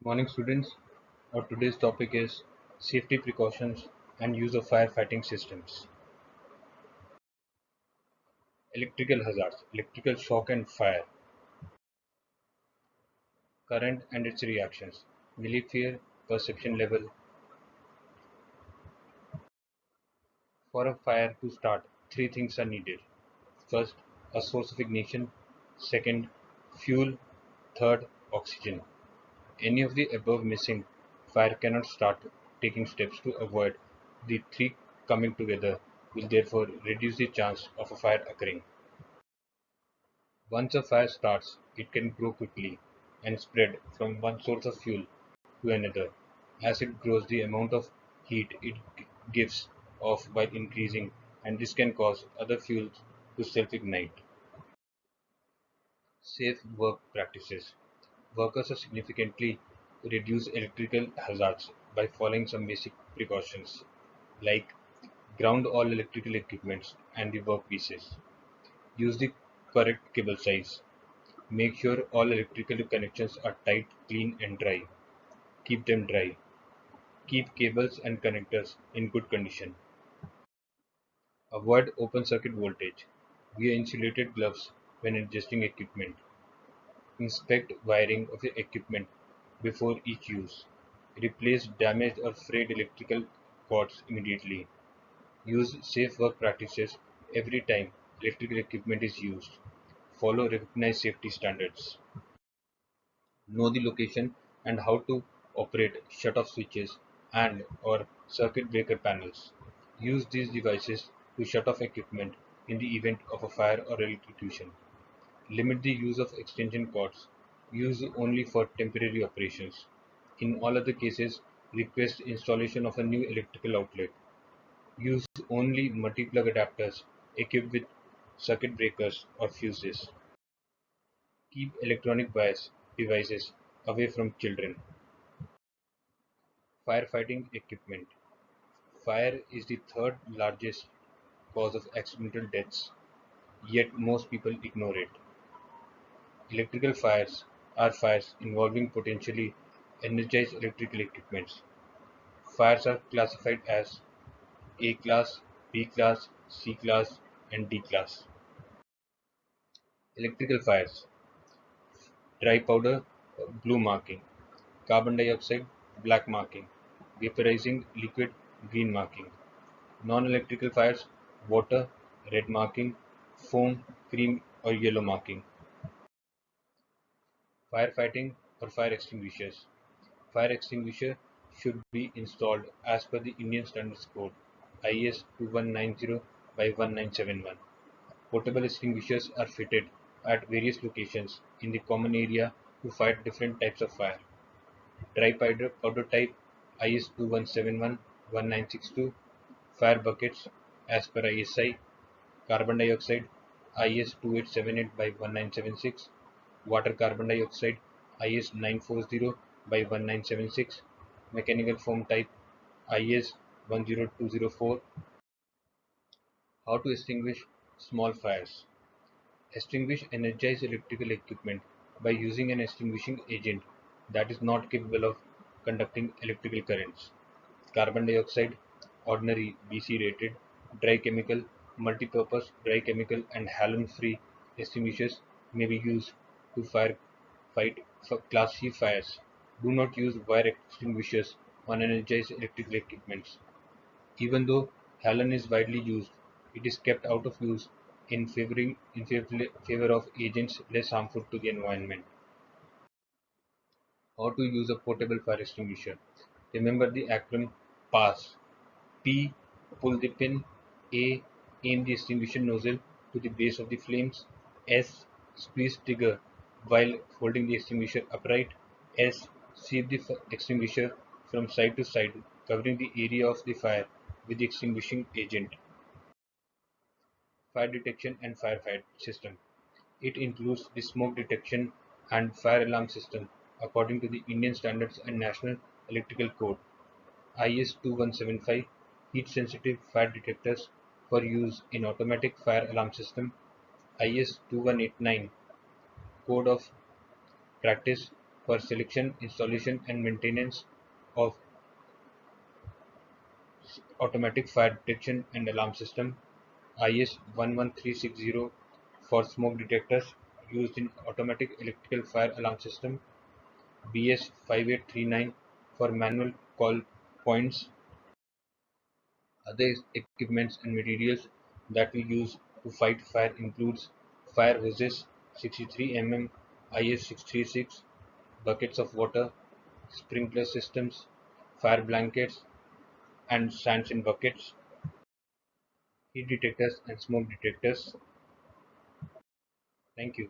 Morning students, our today's topic is safety precautions and use of firefighting systems. Electrical hazards, electrical shock and fire, current and its reactions, milliampere perception level. For a fire to start, three things are needed. First, a source of ignition. Second, fuel. Third, oxygen. Any of the above missing, fire cannot start. Taking steps to avoid the three coming together will therefore reduce the chance of a fire occurring. Once a fire starts, it can grow quickly and spread from one source of fuel to another. As it grows, the amount of heat it gives off while increasing, and this can cause other fuels to self-ignite. Safe work practices. Workers are significantly reduce electrical hazards by following some basic precautions, like ground all electrical equipments and the workpieces. Use the correct cable size. Make sure all electrical connections are tight, clean and dry. Keep them dry. Keep cables and connectors in good condition. Avoid open circuit voltage. Wear insulated gloves when adjusting equipment. Inspect wiring of your equipment before each use. Replace damaged or frayed electrical cords immediately. Use safe work practices every time electrical equipment is used. Follow recognized safety standards. Know the location and how to operate shut-off switches and or circuit breaker panels. Use these devices to shut off equipment in the event of a fire or electrocution. Limit the use of extension cords. Use only for temporary operations. In all other cases, request installation of a new electrical outlet. Use only multi-plug adapters equipped with circuit breakers or fuses. Keep electronic devices away from children. Firefighting equipment. Fire is the third largest cause of accidental deaths, yet most people ignore it. Electrical fires are fires involving potentially energized electrical equipments. Fires are classified as A class, B class, C class, and D class. Electrical fires. Dry powder, blue marking. Carbon dioxide, black marking. Vaporizing liquid, green marking. Non-electrical fires, water, red marking, foam, cream or yellow marking. Firefighting or fire extinguishers. Fire extinguisher should be installed as per the Indian Standards Code IS 2190 by 1971. Portable extinguishers are fitted at various locations in the common area to fight different types of fire. Dry powder type IS 2171-1962. Fire buckets as per ISI. Carbon dioxide IS 2878 by 1976. Water carbon dioxide IS 940 by 1976. Mechanical foam type IS 10204. How to extinguish small fires. Extinguish energized electrical equipment by using an extinguishing agent that is not capable of conducting electrical currents. Carbon dioxide, ordinary BC rated, dry chemical, multipurpose dry chemical and halon-free extinguishers may be used to fight Class C fires. Do not use wire extinguishers on energized electrical equipments. Even though halon is widely used, it is kept out of use in favor of agents less harmful to the environment. How to use a portable fire extinguisher. Remember the acronym PASS. P. Pull the pin. A. Aim the extinguisher nozzle to the base of the flames. S. Squeeze trigger while holding the extinguisher upright. S. Sweep the extinguisher from side to side, covering the area of the fire with the extinguishing agent. Fire detection and firefight system. It includes the smoke detection and fire alarm system according to the Indian Standards and National Electrical Code. IS 2175 heat sensitive fire detectors for use in automatic fire alarm system. IS 2189 code of practice for selection, installation and maintenance of automatic fire detection and alarm system. IS 11360 for smoke detectors used in automatic electrical fire alarm system. BS 5839 for manual call points. Other equipments and materials that we use to fight fire includes fire hoses 63 mm IS 636, buckets of water, sprinkler systems, fire blankets and stands in buckets, heat detectors and smoke detectors. Thank you.